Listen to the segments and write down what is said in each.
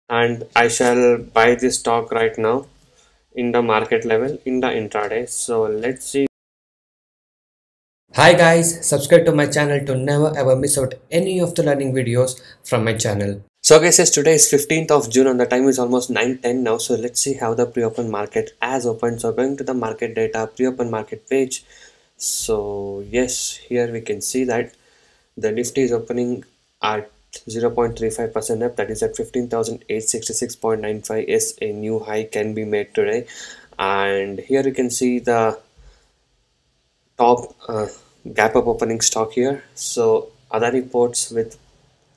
and I shall buy this stock right now in the market level in the intraday. So let's see. Hi guys, subscribe to my channel to never ever miss out any of the learning videos from my channel. So guys, yes, today is 15th of June and the time is almost 9:10 now. So let's see how the pre-open market has opened. So going to the market data pre-open market page. So yes, here we can see that the Nifty is opening at 0.35% up, that is at 15,866.95 is a new high can be made today. And here you can see the top gap up opening stock here. So other reports with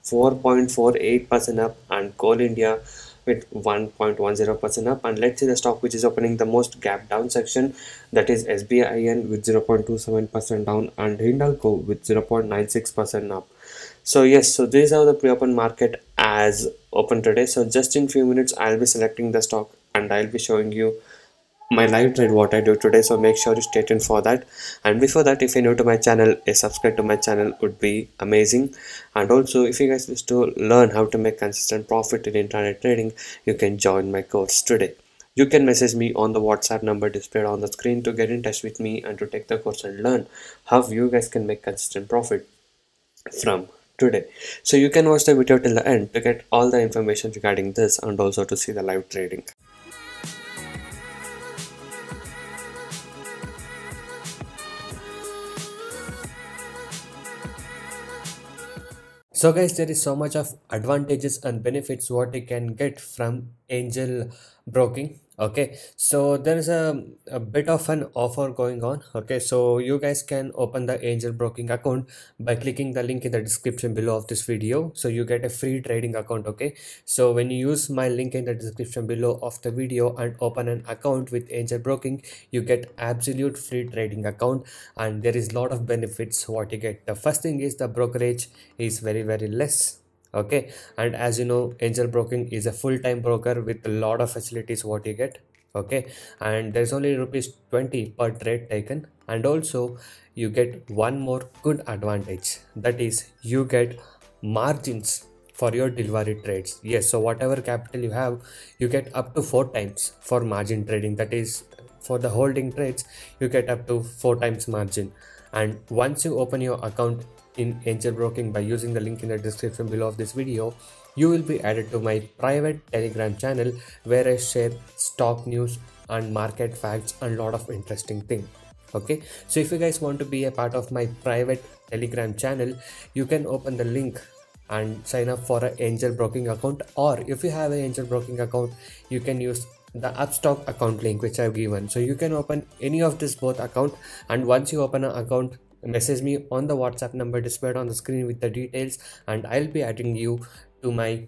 4.48% up and Coal India with 1.10% up. And let's see the stock which is opening the most gap down section, that is SBIN with 0.27% down and Hindalco with 0.96% up. So yes, so this is how the pre-open market as open today. So just in few minutes I'll be selecting the stock and I'll be showing you my live trade what I do today, so make sure you stay tuned for that. And before that, if you're new to my channel, a subscribe to my channel would be amazing. And also if you guys wish to learn how to make consistent profit in internet trading, you can join my course today. You can message me on the WhatsApp number displayed on the screen to get in touch with me and to take the course and learn how you guys can make consistent profit from today. So you can watch the video till the end to get all the information regarding this and also to see the live trading. So guys, there is so much of advantages and benefits what you can get from angel broking. Okay, so there is a bit of an offer going on. Okay, so you guys can open the angel broking account by clicking the link in the description below of this video. So you get a free trading account. Okay, so when you use my link in the description below of the video and open an account with angel broking, you get absolute free trading account, and there is a lot of benefits what you get. The first thing is the brokerage is very less. Okay, and as you know, angel broking is a full-time broker with a lot of facilities what you get. Okay, and there's only rupees 20 per trade taken, and also you get one more good advantage, that is you get margins for your delivery trades. Yes, so whatever capital you have, you get up to 4 times for margin trading, that is for the holding trades you get up to 4 times margin. And once you open your account in angel broking by using the link in the description below of this video, you will be added to my private telegram channel where I share stock news and market facts and lot of interesting things. Okay, so if you guys want to be a part of my private telegram channel, you can open the link and sign up for an angel broking account, or if you have an angel broking account, you can use the upstock account link which I've given. So you can open any of this both account, and once you open an account, message me on the WhatsApp number displayed on the screen with the details, and I'll be adding you to my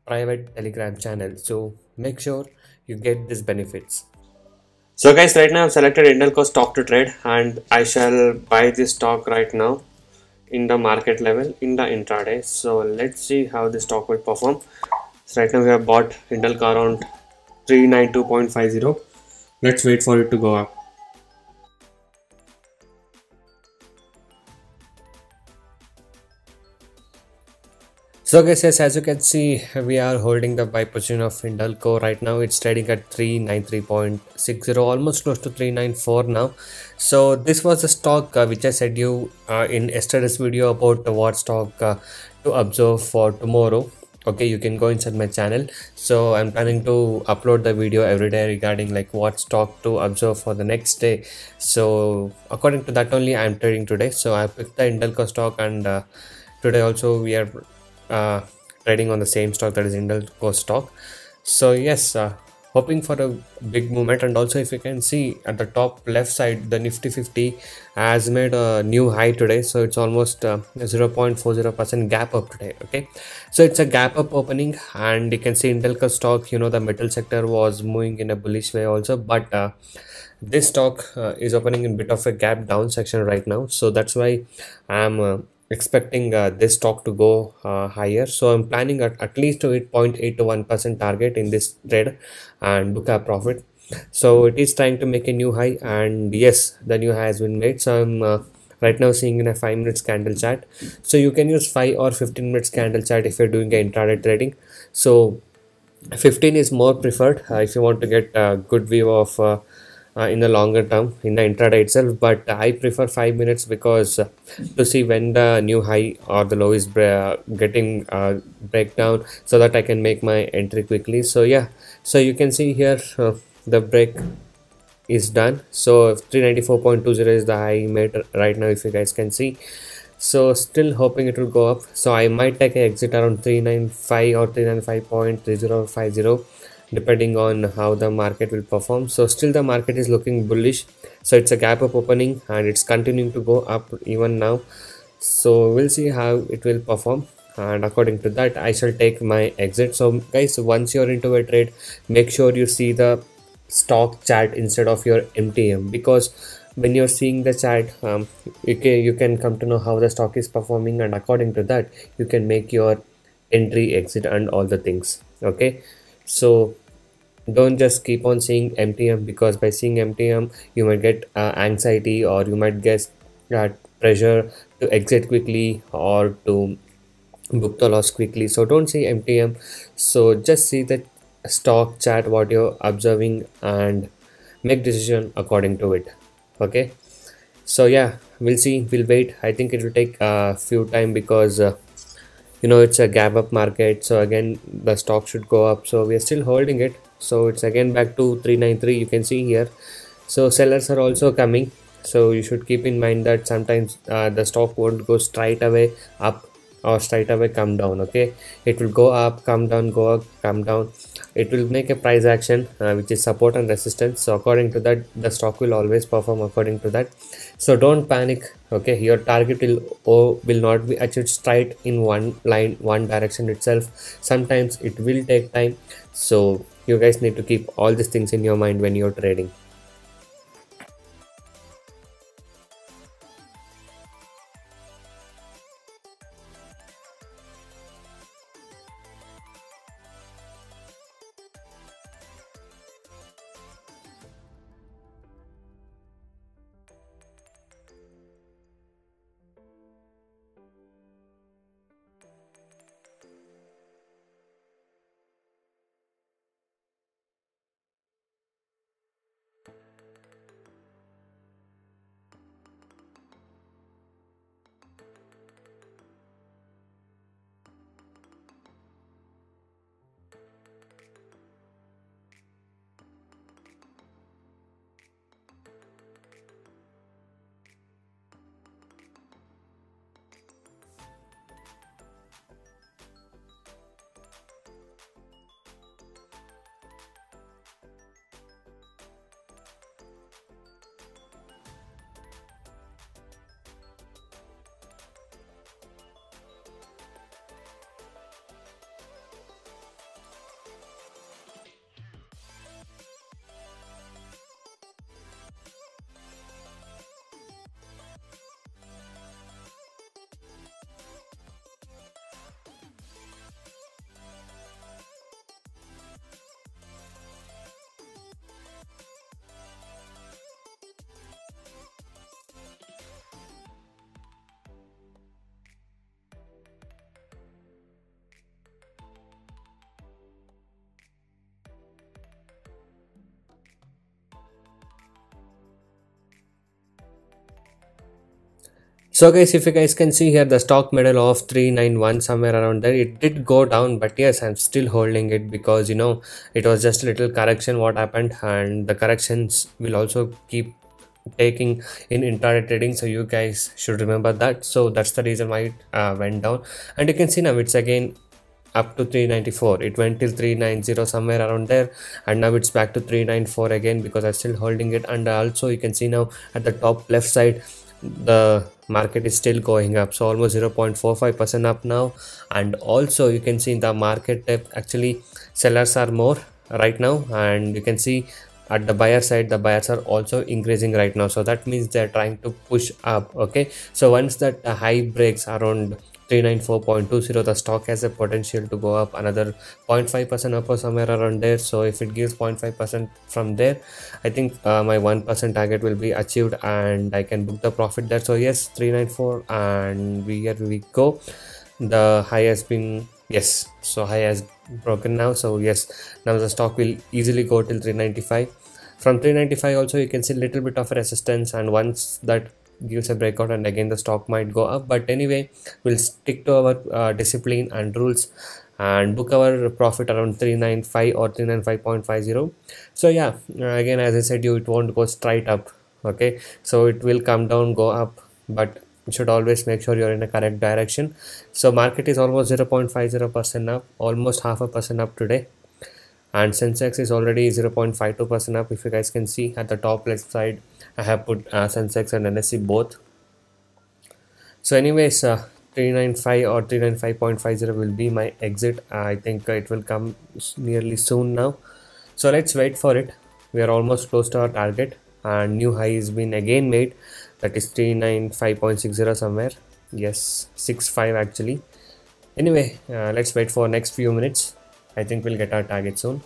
private telegram channel. So make sure you get these benefits. So guys, right now I've selected Indelco stock to trade and I shall buy this stock right now in the market level in the intraday. So let's see how the stock will perform. So right now we have bought Indelco around 392.50. Let's wait for it to go up. So guys, yes, as you can see, we are holding the buy position of Hindalco. Right now it's trading at 393.60, almost close to 394 now. So this was a stock which I said you in yesterday's video about what stock to observe for tomorrow. Okay, you can go inside my channel. So I'm planning to upload the video every day regarding like what stock to observe for the next day. So according to that only I'm trading today. So I picked the Hindalco stock, and today also we are trading on the same stock, that is Indelco stock. So yes, hoping for a big movement. And also if you can see at the top left side, the Nifty 50 has made a new high today, so it's almost 0.40% gap up today. Okay, so it's a gap up opening, and you can see Indelco stock, you know, the metal sector was moving in a bullish way also, but this stock is opening in bit of a gap down section right now. So that's why I'm expecting this stock to go higher. So I'm planning at least to hit 0.8 to 1% target in this trade and book a profit. So it is trying to make a new high, and yes, the new high has been made. So I'm right now seeing in a 5 minutes candle chart. So you can use 5 or 15 minutes candle chart if you're doing a intraday trading. So 15 is more preferred if you want to get a good view of in the longer term in the intraday itself, but I prefer 5 minutes because to see when the new high or the low is getting breakdown, so that I can make my entry quickly. So yeah, so you can see here the break is done. So 394.20 is the high made right now, if you guys can see. So still hoping it will go up, so I might take a exit around 395 or 395.3050, depending on how the market will perform. So still the market is looking bullish, so it's a gap up opening and it's continuing to go up even now. So we'll see how it will perform, and according to that I shall take my exit. So guys, once you're into a trade, make sure you see the stock chart instead of your MTM, because when you're seeing the chart, you can come to know how the stock is performing, and according to that you can make your entry, exit, and all the things. Okay, so don't just keep on seeing MTM, because by seeing MTM you might get anxiety, or you might get pressure to exit quickly or to book the loss quickly. So don't see MTM, so just see the stock chart what you're observing and make decision according to it. Okay, so yeah, we'll see, we'll wait. I think it will take a few time, because it's a gap up market, so again the stock should go up. So we are still holding it, so it's again back to 393, you can see here. So sellers are also coming, so you should keep in mind that sometimes the stock won't go straight away up or straight away come down. Okay, it will go up, come down, go up, come down. It will make a price action, which is support and resistance. So according to that the stock will always perform according to that. So don't panic. Okay, your target will not be achieved straight in one line, one direction itself. Sometimes it will take time, so you guys need to keep all these things in your mind when you're trading. So guys, if you guys can see here, the stock medal of 391, somewhere around there, it did go down, but yes, I'm still holding it, because it was just a little correction what happened, and the corrections will also keep taking in intraday trading, so you guys should remember that. So that's the reason why it went down, and you can see now it's again up to 394. It went till 390 somewhere around there, and now it's back to 394 again, because I'm still holding it. And also you can see now at the top left side the market is still going up, so almost 0.45% up now. And also you can see in the market depth, actually sellers are more right now, and you can see at the buyer side the buyers are also increasing right now, so that means they're trying to push up. Okay, so once that high breaks around 394.20, the stock has a potential to go up another 0.5% up or somewhere around there. So if it gives 0.5% from there, I think my 1% target will be achieved, and I can book the profit there. So yes, 394, and here we go. The high has been Yes, so high has broken now. So yes, now the stock will easily go till 395. From 395 also you can see little bit of resistance, and once that gives a breakout and again the stock might go up. But anyway, we'll stick to our discipline and rules and book our profit around 395 or 395.50. So yeah, again as I said you, it won't go straight up. Okay, so it will come down, go up, but you should always make sure you're in a correct direction. So market is almost 0.50% up, almost half a percent up today, and Sensex is already 0.52% up. If you guys can see at the top left side, I have put Sensex and NSE both. So anyways, 395 or 395.50 will be my exit. I think it will come nearly soon now. So let's wait for it. We are almost close to our target, and new high has been again made. That is 395.60 somewhere. Yes, 65 actually. Anyway, let's wait for next few minutes. I think we'll get our target soon.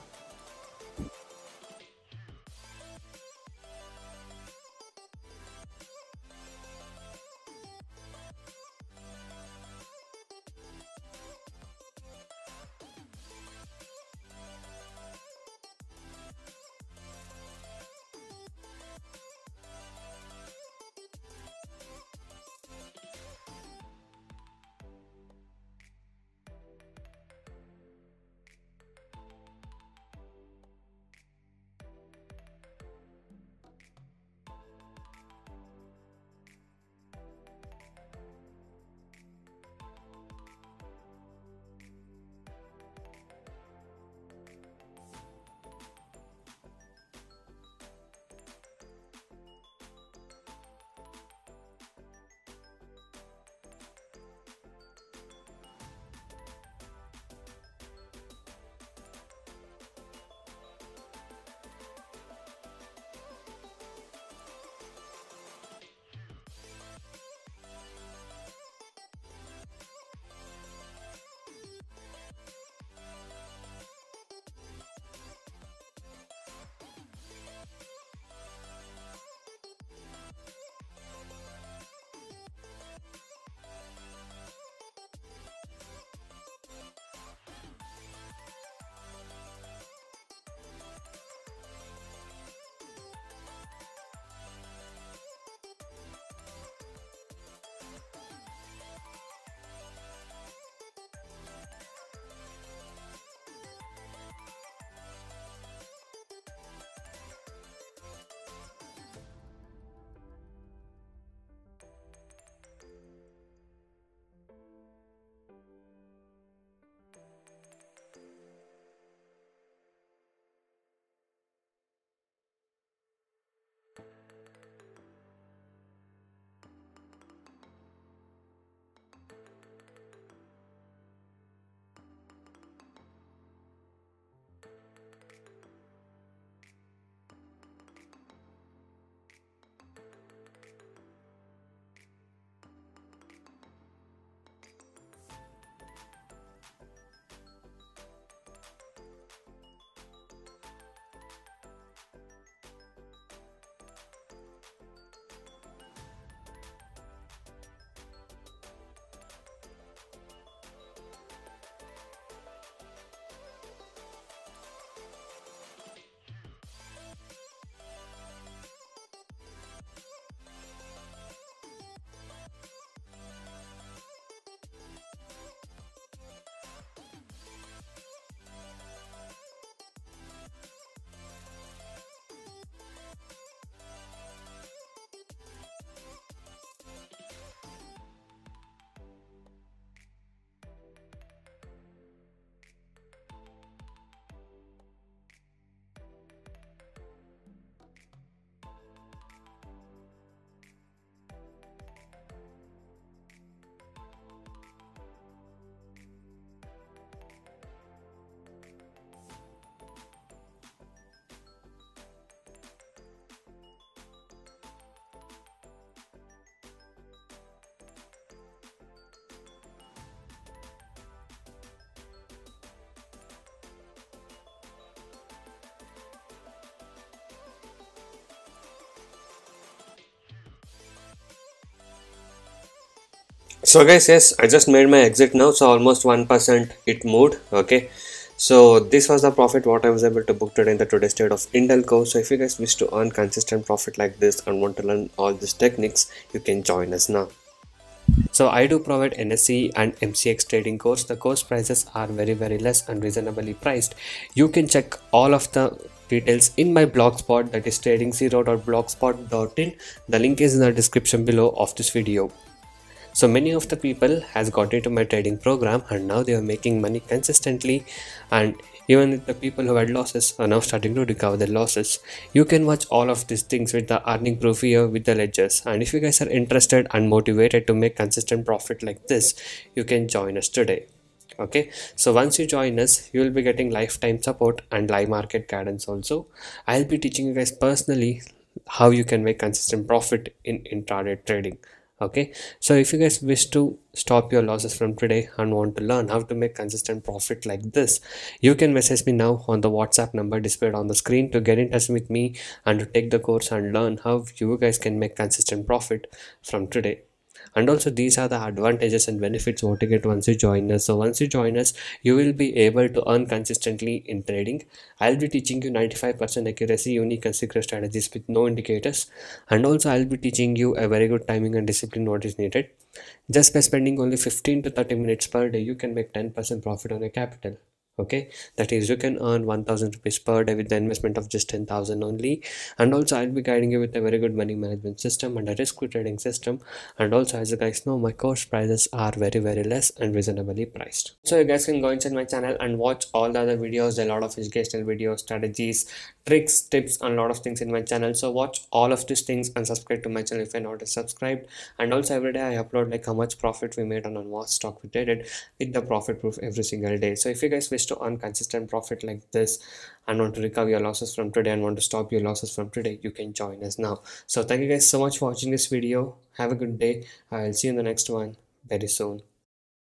So guys, yes, I just made my exit now, so almost 1% it moved. Okay, so this was the profit what I was able to book today in the today's trade of Intelco. So if you guys wish to earn consistent profit like this and want to learn all these techniques, you can join us now. So I do provide NSE and MCX trading course. The course prices are very less and reasonably priced. You can check all of the details in my blogspot, that is trading0.blogspot.in. The link is in the description below of this video. So many of the people has got into my trading program and now they are making money consistently, and even the people who had losses are now starting to recover their losses. You can watch all of these things with the earning proof here with the ledgers, and if you guys are interested and motivated to make consistent profit like this, you can join us today. Okay, so once you join us, you will be getting lifetime support and live market guidance also. I'll be teaching you guys personally how you can make consistent profit in intraday trading. Okay, so if you guys wish to stop your losses from today and want to learn how to make consistent profit like this, you can message me now on the WhatsApp number displayed on the screen to get in touch with me and to take the course and learn how you guys can make consistent profit from today. And also these are the advantages and benefits what you get once you join us. So once you join us, you will be able to earn consistently in trading. I'll be teaching you 95% accuracy unique and secret strategies with no indicators, and also I'll be teaching you a very good timing and discipline what is needed. Just by spending only 15 to 30 minutes per day, you can make 10% profit on your capital. Okay, that is, you can earn 1000 rupees per day with the investment of just 10,000 only. And also I'll be guiding you with a very good money management system and a risk free trading system. And also, as you guys know, my course prices are very less and reasonably priced. So you guys can go inside my channel and watch all the other videos, a lot of educational videos, strategies, tricks, tips, and a lot of things in my channel. So watch all of these things and subscribe to my channel if you're not subscribed. And also every day I upload like how much profit we made on what stock we traded with the profit proof every single day. So if you guys wish to earn consistent profit like this and want to recover your losses from today and want to stop your losses from today, you can join us now. So thank you guys so much for watching this video. Have a good day. I'll see you in the next one very soon.